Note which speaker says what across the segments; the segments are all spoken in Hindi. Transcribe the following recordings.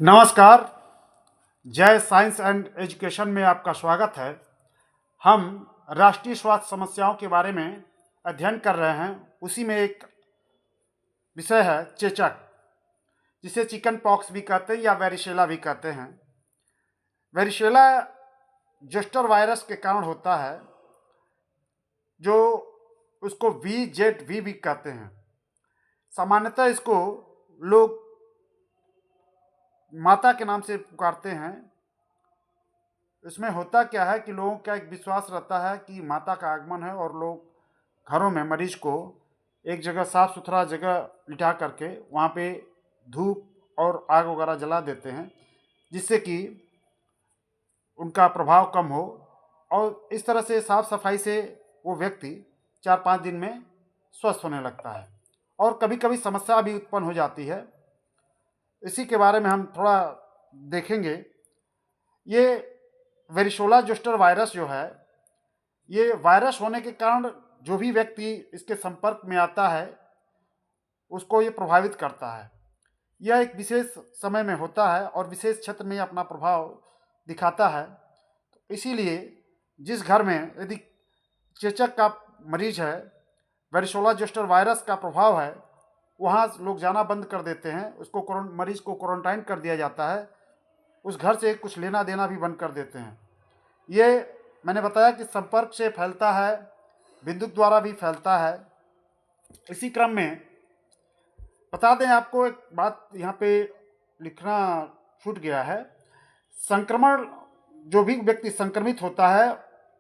Speaker 1: नमस्कार। जय साइंस एंड एजुकेशन में आपका स्वागत है। हम राष्ट्रीय स्वास्थ्य समस्याओं के बारे में अध्ययन कर रहे हैं। उसी में एक विषय है चेचक, जिसे चिकन पॉक्स भी कहते हैं या वेरिशेला भी कहते हैं। वेरिशेला जोस्टर वायरस के कारण होता है, जो उसको VZV भी कहते हैं। सामान्यतः इसको लोग माता के नाम से पुकारते हैं। इसमें होता क्या है कि लोगों का एक विश्वास रहता है कि माता का आगमन है, और लोग घरों में मरीज को एक जगह साफ सुथरा जगह लिटा करके वहाँ पे धूप और आग वगैरह जला देते हैं, जिससे कि उनका प्रभाव कम हो। और इस तरह से साफ सफाई से वो व्यक्ति 4-5 दिन में स्वस्थ होने लगता है। और कभी कभी समस्या भी उत्पन्न हो जाती है। इसी के बारे में हम थोड़ा देखेंगे। ये वेरिशोला जोस्टर वायरस जो है, ये वायरस होने के कारण जो भी व्यक्ति इसके संपर्क में आता है उसको ये प्रभावित करता है। यह एक विशेष समय में होता है और विशेष क्षेत्र में अपना प्रभाव दिखाता है। इसीलिए जिस घर में यदि चेचक का मरीज है, वेरिशोला जोस्टर वायरस का प्रभाव है, वहाँ लोग जाना बंद कर देते हैं। उसको मरीज को क्वारंटाइन कर दिया जाता है। उस घर से कुछ लेना देना भी बंद कर देते हैं। ये मैंने बताया कि संपर्क से फैलता है, विद्युत द्वारा भी फैलता है। इसी क्रम में बता दें आपको, एक बात यहाँ पे लिखना छूट गया है। संक्रमण, जो भी व्यक्ति संक्रमित होता है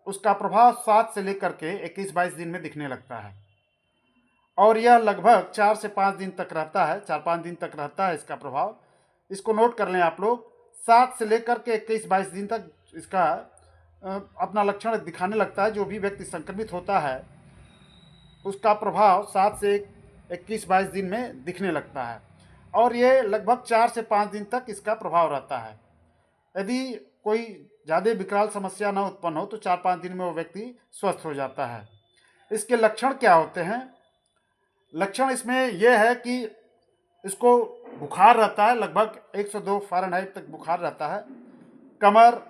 Speaker 1: उसका प्रभाव 7 से लेकर के 21-22 दिन में दिखने लगता है, और यह लगभग 4 से 5 दिन तक रहता है। 4-5 दिन तक रहता है इसका प्रभाव। इसको नोट कर लें आप लोग। 7 से लेकर के 21-22 दिन तक इसका अपना लक्षण दिखाने लगता है। जो भी व्यक्ति संक्रमित होता है उसका प्रभाव 7 से 21-22 दिन में दिखने लगता है, और ये लगभग 4 से 5 दिन तक इसका प्रभाव रहता है। यदि कोई ज़्यादा विकराल समस्या न उत्पन्न हो तो 4-5 दिन में वो व्यक्ति स्वस्थ हो जाता है। इसके लक्षण क्या होते हैं? लक्षण इसमें यह है कि इसको बुखार रहता है, लगभग 102 फ़ारेनहाइट तक बुखार रहता है। कमर,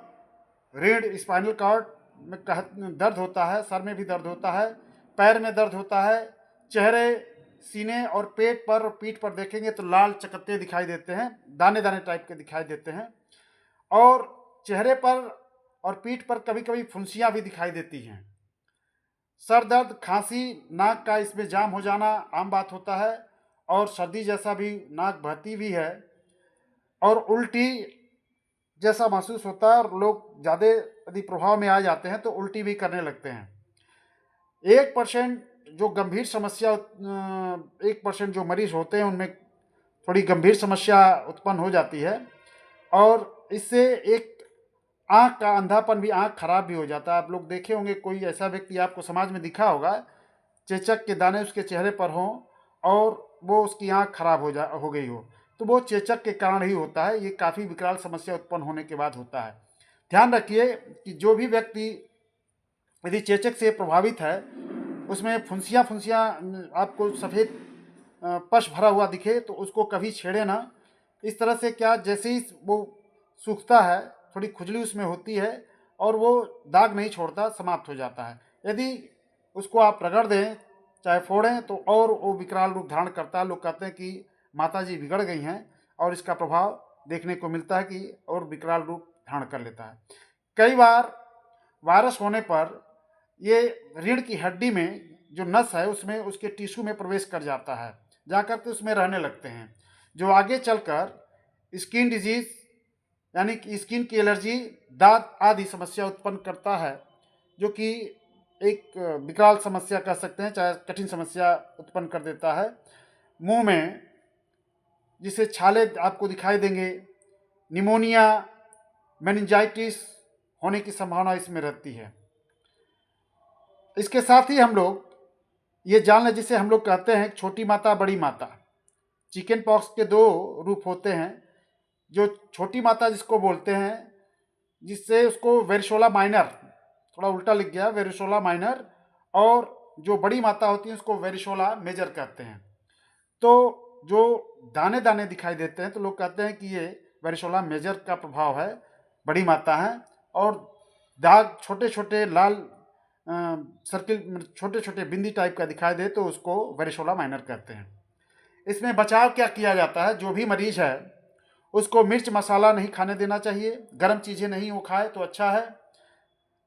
Speaker 1: रीढ़, स्पाइनल कॉर्ड में दर्द होता है। सर में भी दर्द होता है, पैर में दर्द होता है। चेहरे, सीने और पेट पर और पीठ पर देखेंगे तो लाल चकत्ते दिखाई देते हैं, दाने दाने टाइप के दिखाई देते हैं। और चेहरे पर और पीठ पर कभी कभी फुंसियाँ भी दिखाई देती हैं। सर दर्द, खांसी, नाक का इसमें जाम हो जाना आम बात होता है, और सर्दी जैसा भी नाक बहती भी है, और उल्टी जैसा महसूस होता है। और लोग ज़्यादा यदि प्रभाव में आ जाते हैं तो उल्टी भी करने लगते हैं। 1% जो गंभीर समस्या 1% जो मरीज होते हैं उनमें थोड़ी गंभीर समस्या उत्पन्न हो जाती है, और इससे एक आँख का अंधापन भी, आँख खराब भी हो जाता है। आप लोग देखे होंगे, कोई ऐसा व्यक्ति आपको समाज में दिखा होगा, चेचक के दाने उसके चेहरे पर हों और वो उसकी आँख खराब हो गई हो, तो वो चेचक के कारण ही होता है। ये काफ़ी विकराल समस्या उत्पन्न होने के बाद होता है। ध्यान रखिए कि जो भी व्यक्ति यदि चेचक से प्रभावित है, उसमें फुंसियाँ आपको सफ़ेद पश भरा हुआ दिखे तो उसको कभी छेड़े ना। इस तरह से क्या, जैसे ही वो सूखता है, थोड़ी खुजली उसमें होती है और वो दाग नहीं छोड़ता, समाप्त हो जाता है। यदि उसको आप रगड़ दें, चाहे फोड़ें, तो और वो विकराल रूप धारण करता है। लोग कहते हैं कि माता जी बिगड़ गई हैं, और इसका प्रभाव देखने को मिलता है कि और विकराल रूप धारण कर लेता है। कई बार वायरस होने पर ये रीढ़ की हड्डी में जो नस है उसमें, उसके टिश्यू में प्रवेश कर जाता है, जाकर के उसमें रहने लगते हैं, जो आगे चलकर स्किन डिजीज यानी कि स्किन की एलर्जी, दांत आदि समस्या उत्पन्न करता है, जो कि एक विकराल समस्या कह सकते हैं, चाहे कठिन समस्या उत्पन्न कर देता है। मुंह में जिसे छाले आपको दिखाई देंगे, निमोनिया, मेनिंजाइटिस होने की संभावना इसमें रहती है। इसके साथ ही हम लोग ये जान लें, जिसे हम लोग कहते हैं छोटी माता बड़ी माता। चिकन पॉक्स के 2 रूप होते हैं। जो छोटी माता जिसको बोलते हैं, जिससे उसको वेरिशोला माइनर, थोड़ा उल्टा लिख गया, वेरिशोला माइनर, और जो बड़ी माता होती है उसको वेरिशोला मेजर कहते हैं। तो जो दाने दाने दिखाई देते हैं तो लोग कहते हैं कि ये वेरिशोला मेजर का प्रभाव है, बड़ी मात्रा है, और दाग छोटे छोटे लाल सर्किल छोटे छोटे बिंदी टाइप का दिखाई दे तो उसको वेरिशोला माइनर कहते हैं। इसमें बचाव क्या किया जाता है, जो भी मरीज है उसको मिर्च मसाला नहीं खाने देना चाहिए, गर्म चीज़ें नहीं वो खाए तो अच्छा है।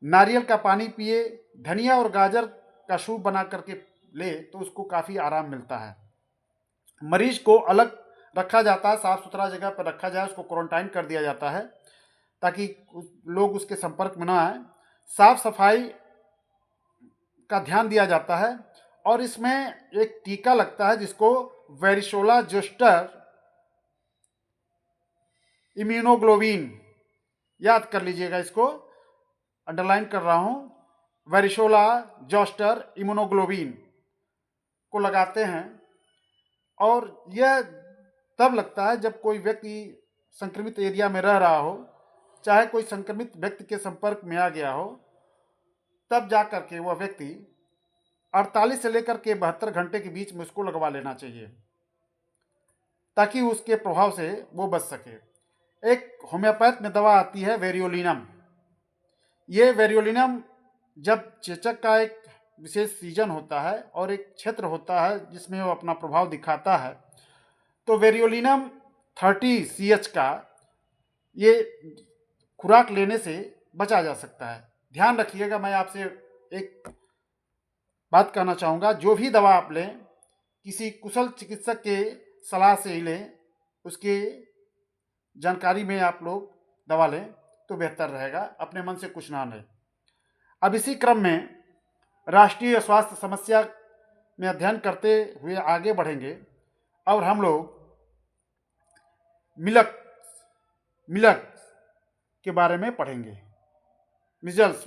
Speaker 1: नारियल का पानी पिए, धनिया और गाजर का सूप बना करके ले तो उसको काफ़ी आराम मिलता है। मरीज को अलग रखा जाता है, साफ सुथरा जगह पर रखा जाए, उसको क्वारंटाइन कर दिया जाता है ताकि लोग उसके संपर्क में ना आए। साफ सफाई का ध्यान दिया जाता है, और इसमें एक टीका लगता है जिसको वेरिशोला जोस्टर इम्यूनोग्लोबिन, याद कर लीजिएगा, इसको अंडरलाइन कर रहा हूं, वेरिशोला जोस्टर इम्यूनोग्लोबिन को लगाते हैं। और यह तब लगता है जब कोई व्यक्ति संक्रमित एरिया में रह रहा हो, चाहे कोई संक्रमित व्यक्ति के संपर्क में आ गया हो, तब जा करके वह व्यक्ति 48 से लेकर के 72 घंटे के बीच में उसको लगवा लेना चाहिए ताकि उसके प्रभाव से वो बच सके। एक होम्योपैथ में दवा आती है वेरियोलिनम। ये वेरियोलिनम जब चेचक का एक विशेष सीजन होता है और एक क्षेत्र होता है जिसमें वो अपना प्रभाव दिखाता है, तो वेरियोलिनम 30 CH का ये खुराक लेने से बचा जा सकता है। ध्यान रखिएगा, मैं आपसे एक बात कहना चाहूँगा, जो भी दवा आप लें किसी कुशल चिकित्सक के सलाह से ही लें, उसके जानकारी में आप लोग दवा लें तो बेहतर रहेगा, अपने मन से कुछ ना लें। अब इसी क्रम में राष्ट्रीय स्वास्थ्य समस्या में अध्ययन करते हुए आगे बढ़ेंगे और हम लोग मिलक के बारे में पढ़ेंगे। मिजल्स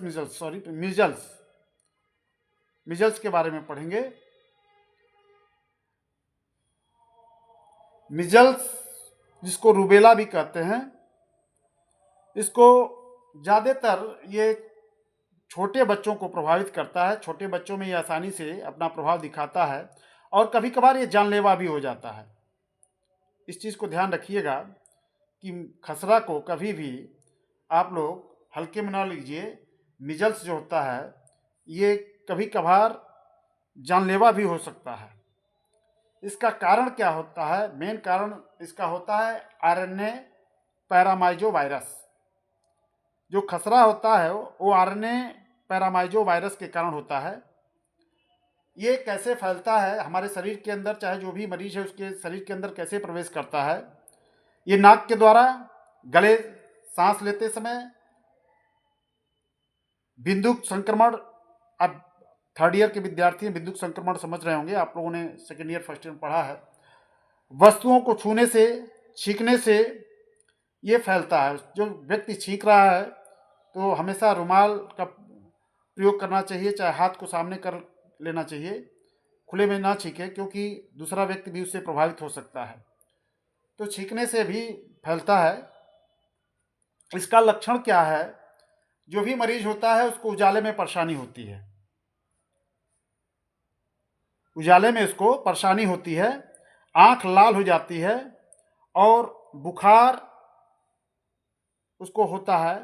Speaker 1: के बारे में पढ़ेंगे। मिजल्स जिसको रूबेला भी कहते हैं, इसको ज़्यादातर ये छोटे बच्चों को प्रभावित करता है। छोटे बच्चों में ये आसानी से अपना प्रभाव दिखाता है और कभी कभार ये जानलेवा भी हो जाता है। इस चीज़ को ध्यान रखिएगा कि खसरा को कभी भी आप लोग हल्के में ना लीजिए। मिजल्स जो होता है ये कभी कभार जानलेवा भी हो सकता है। इसका कारण क्या होता है? मेन कारण इसका होता है RNA पैरामाइजो वायरस। जो खसरा होता है वो RNA पैरामाइजो वायरस के कारण होता है। ये कैसे फैलता है हमारे शरीर के अंदर, चाहे जो भी मरीज है उसके शरीर के अंदर कैसे प्रवेश करता है? ये नाक के द्वारा, गले सांस लेते समय, बिंदुक संक्रमण। अब थर्ड ईयर के विद्यार्थी बिंदुक संक्रमण समझ रहे होंगे, आप लोगों ने सेकेंड ईयर फर्स्ट ईयर में पढ़ा है। वस्तुओं को छूने से, छींकने से ये फैलता है। जो व्यक्ति छींक रहा है तो हमेशा रुमाल का प्रयोग करना चाहिए, चाहे हाथ को सामने कर लेना चाहिए, खुले में ना छींके क्योंकि दूसरा व्यक्ति भी उससे प्रभावित हो सकता है। तो छींकने से भी फैलता है। इसका लक्षण क्या है? जो भी मरीज होता है उसको उजाले में परेशानी होती है, उजाले में उसको परेशानी होती है, आंख लाल हो जाती है और बुखार उसको होता है।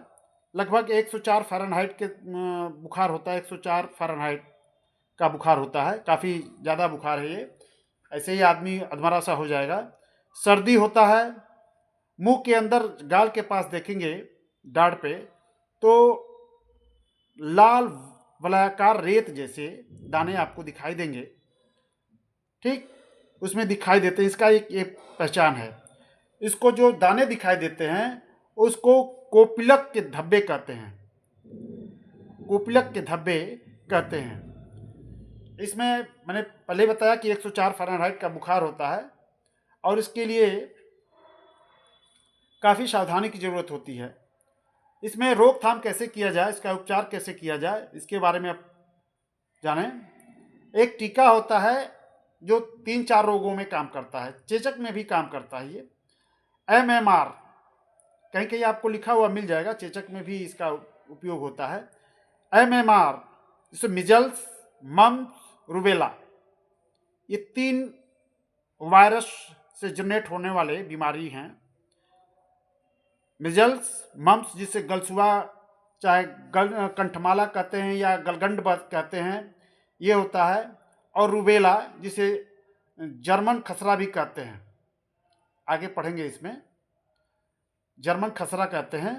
Speaker 1: लगभग 104 फ़ारेनहाइट के बुखार होता है, 104 फ़ारेनहाइट का बुखार होता है। काफ़ी ज़्यादा बुखार है ये, ऐसे ही आदमी अधमरा सा हो जाएगा। सर्दी होता है, मुंह के अंदर गाल के पास देखेंगे दाढ़ पे तो लाल वलयाकार रेत जैसे दाने आपको दिखाई देंगे, ठीक, उसमें दिखाई देते हैं। इसका एक पहचान है। इसको जो दाने दिखाई देते हैं उसको कोपिलक के धब्बे कहते हैं, कोपिलक के धब्बे कहते हैं। इसमें मैंने पहले बताया कि 104 फ़ारेनहाइट का बुखार होता है और इसके लिए काफ़ी सावधानी की ज़रूरत होती है। इसमें रोकथाम कैसे किया जाए, इसका उपचार कैसे किया जाए, इसके बारे में आप जानें। एक टीका होता है जो 3-4 रोगों में काम करता है, चेचक में भी काम करता है। ये MMR, कहीं कहीं आपको लिखा हुआ मिल जाएगा, चेचक में भी इसका उपयोग होता है। MMR जैसे मिजल्स, मम्प्स, रूबेला, ये 3 वायरस से जनरेट होने वाले बीमारी हैं। मिजल्स, मम्प्स जिसे गलसुआ चाहे कंठमाला कहते हैं या गलगंड कहते हैं, ये होता है। और रूबेला जिसे जर्मन खसरा भी कहते हैं, आगे पढ़ेंगे इसमें, जर्मन खसरा कहते हैं।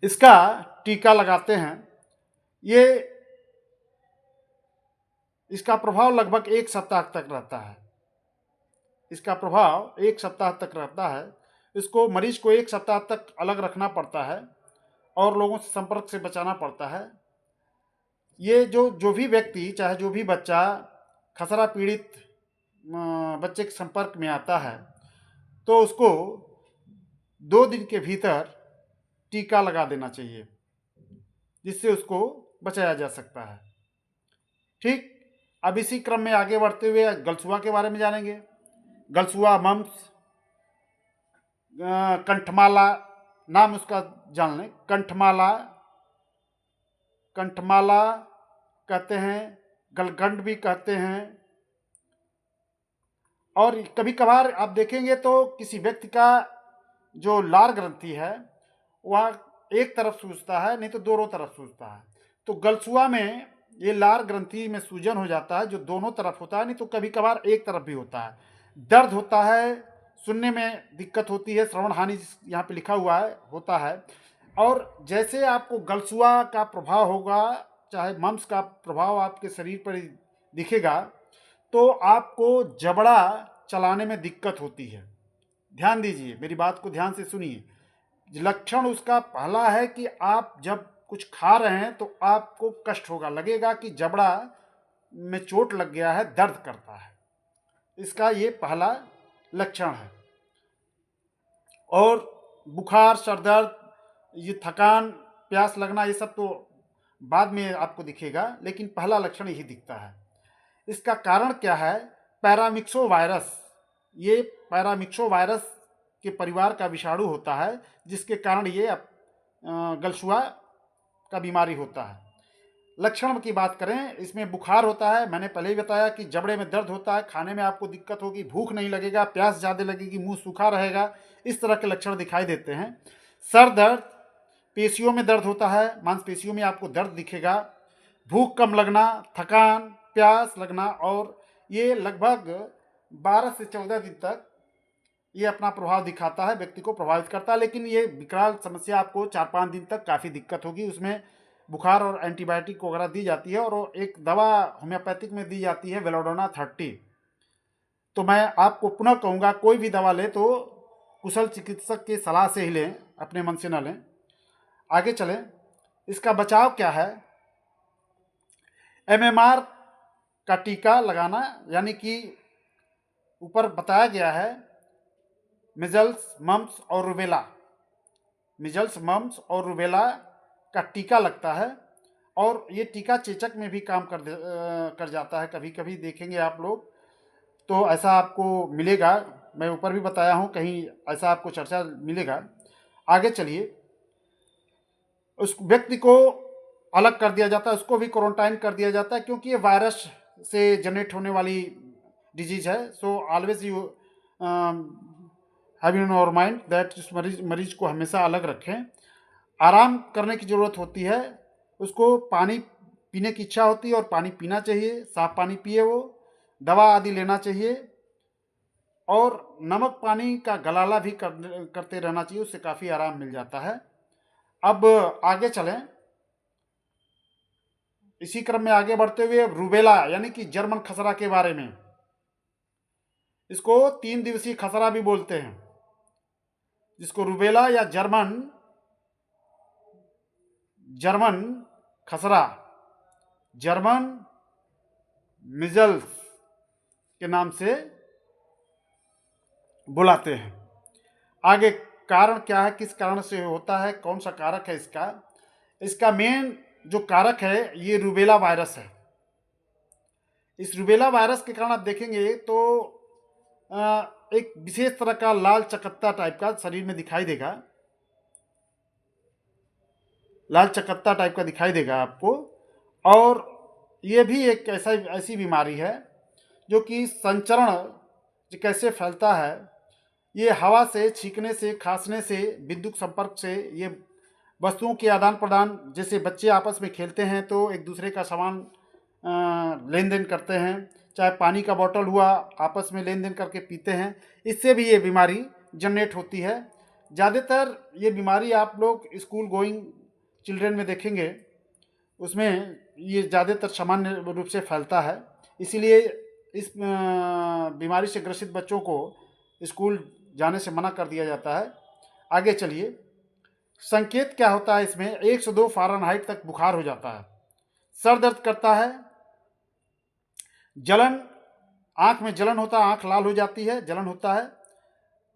Speaker 1: इसका टीका लगाते हैं। ये इसका प्रभाव लगभग 1 सप्ताह तक रहता है। इसका प्रभाव 1 सप्ताह तक रहता है। इसको मरीज को 1 सप्ताह तक अलग रखना पड़ता है और लोगों से संपर्क से बचाना पड़ता है। ये जो भी व्यक्ति चाहे जो भी बच्चा खसरा पीड़ित बच्चे के संपर्क में आता है तो उसको 2 दिन के भीतर टीका लगा देना चाहिए, जिससे उसको बचाया जा सकता है। ठीक, अब इसी क्रम में आगे बढ़ते हुए गलसुआ के बारे में जानेंगे। गलसुआ, मम्प्स, कंठमाला, नाम उसका जान लें। कंठमाला कहते हैं, गलगंड भी कहते हैं। और कभी कभार आप देखेंगे तो किसी व्यक्ति का जो लार ग्रंथि है वह एक तरफ सूजता है, नहीं तो दोनों तरफ सूजता है। तो गलसुआ में ये लार ग्रंथि में सूजन हो जाता है जो दोनों तरफ होता है, नहीं तो कभी कभार एक तरफ भी होता है। दर्द होता है, सुनने में दिक्कत होती है, श्रवण हानि यहाँ पे लिखा हुआ है होता है। और जैसे आपको गलसुआ का प्रभाव होगा, चाहे मम्प्स का प्रभाव आपके शरीर पर दिखेगा, तो आपको जबड़ा चलाने में दिक्कत होती है। ध्यान दीजिए, मेरी बात को ध्यान से सुनिए। लक्षण उसका पहला है कि आप जब कुछ खा रहे हैं तो आपको कष्ट होगा, लगेगा कि जबड़ा में चोट लग गया है, दर्द करता है। इसका ये पहला लक्षण है। और बुखार, सर दर्द, ये थकान, प्यास लगना, ये सब तो बाद में आपको दिखेगा, लेकिन पहला लक्षण यही दिखता है। इसका कारण क्या है? Paramyxo virus. ये पैरामिक्सो वायरस के परिवार का विषाणु होता है, जिसके कारण ये गलसुआ का बीमारी होता है। लक्षण की बात करें, इसमें बुखार होता है, मैंने पहले ही बताया कि जबड़े में दर्द होता है, खाने में आपको दिक्कत होगी, भूख नहीं लगेगा, प्यास ज़्यादा लगेगी, मुंह सूखा रहेगा, इस तरह के लक्षण दिखाई देते हैं। सर दर्द, पेशियों में दर्द होता है, मांसपेशियों में आपको दर्द दिखेगा, भूख कम लगना, थकान, प्यास लगना, और ये लगभग 12 से 14 दिन तक ये अपना प्रभाव दिखाता है, व्यक्ति को प्रभावित करता है। लेकिन ये विकराल समस्या आपको 4-5 दिन तक काफ़ी दिक्कत होगी। उसमें बुखार और एंटीबायोटिक वगैरह दी जाती है, और एक दवा होम्योपैथिक में दी जाती है बेलाडोना 30। तो मैं आपको पुनः कहूँगा, कोई भी दवा ले तो कुशल चिकित्सक की सलाह से ही लें, अपने मन से न लें। आगे चलें, इसका बचाव क्या है? MMR का टीका लगाना, यानी कि ऊपर बताया गया है मिजल्स, मम्प्स और रूबेला। मिजल्स, मम्प्स और रूबेला का टीका लगता है, और ये टीका चेचक में भी काम कर जाता है। कभी कभी देखेंगे आप लोग तो ऐसा आपको मिलेगा, मैं ऊपर भी बताया हूँ, कहीं ऐसा आपको चर्चा मिलेगा। आगे चलिए, उस व्यक्ति को अलग कर दिया जाता है, उसको भी क्वारंटाइन कर दिया जाता है, क्योंकि ये वायरस से जनरेट होने वाली डिजीज है। So always you have in your mind that इस मरीज को हमेशा अलग रखें। आराम करने की ज़रूरत होती है, उसको पानी पीने की इच्छा होती है और पानी पीना चाहिए, साफ पानी पिए, वो दवा आदि लेना चाहिए, और नमक पानी का गलाला भी करते रहना चाहिए, उससे काफ़ी आराम मिल जाता है। अब आगे चलें, इसी क्रम में आगे बढ़ते हुए रूबेला यानी कि जर्मन खसरा के बारे में। इसको 3 दिवसीय खसरा भी बोलते हैं, जिसको रूबेला या जर्मन खसरा, जर्मन मिजल्स के नाम से बुलाते हैं। आगे कारण क्या है, किस कारण से होता है, कौन सा कारक है इसका मेन जो कारक है ये रूबेला वायरस है। इस रूबेला वायरस के कारण आप देखेंगे तो एक विशेष तरह का लाल चकत्ता टाइप का शरीर में दिखाई देगा, लाल चकत्ता टाइप का दिखाई देगा आपको। और ये भी एक ऐसी बीमारी है जो कि संचरण कैसे फैलता है, ये हवा से, छींकने से, खांसने से, विद्युत संपर्क से, ये वस्तुओं के आदान प्रदान, जैसे बच्चे आपस में खेलते हैं तो एक दूसरे का सामान लेन देन करते हैं, चाहे पानी का बोतल हुआ आपस में लेन देन करके पीते हैं, इससे भी ये बीमारी जनरेट होती है। ज़्यादातर ये बीमारी आप लोग स्कूल गोइंग चिल्ड्रेन में देखेंगे, उसमें ये ज़्यादातर सामान्य रूप से फैलता है। इसीलिए इस बीमारी से ग्रसित बच्चों को स्कूल जाने से मना कर दिया जाता है। आगे चलिए, संकेत क्या होता है इसमें? 102 फ़ारेनहाइट तक बुखार हो जाता है, सर दर्द करता है, जलन, आँख में जलन होता है, आँख लाल हो जाती है, जलन होता है,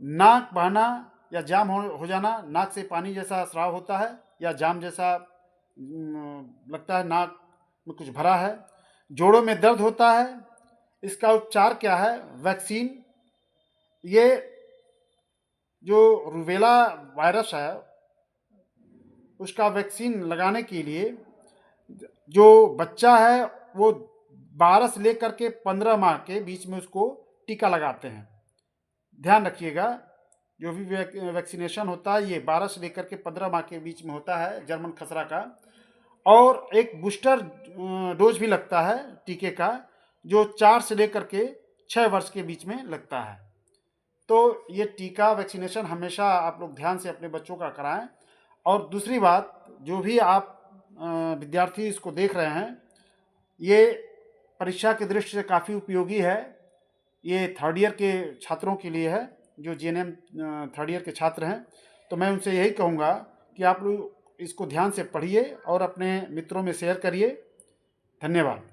Speaker 1: नाक बहना या जाम हो जाना, नाक से पानी जैसा स्राव होता है या जाम जैसा लगता है, नाक में कुछ भरा है, जोड़ों में दर्द होता है। इसका उपचार क्या है? वैक्सीन। ये जो रूबेला वायरस है उसका वैक्सीन लगाने के लिए जो बच्चा है वो 12 से लेकर के 15 माह के बीच में उसको टीका लगाते हैं। ध्यान रखिएगा, जो भी वैक्सीनेशन होता है ये 12 से लेकर के 15 माह के बीच में होता है जर्मन खसरा का। और एक बूस्टर डोज भी लगता है टीके का, जो 4 से लेकर के 6 वर्ष के बीच में लगता है। तो ये टीका वैक्सीनेशन हमेशा आप लोग ध्यान से अपने बच्चों का कराएं। और दूसरी बात, जो भी आप विद्यार्थी इसको देख रहे हैं, ये परीक्षा की दृष्टि से काफ़ी उपयोगी है। ये थर्ड ईयर के छात्रों के लिए है, जो जीएनएम थर्ड ईयर के छात्र हैं। तो मैं उनसे यही कहूँगा कि आप लोग इसको ध्यान से पढ़िए और अपने मित्रों में शेयर करिए। धन्यवाद।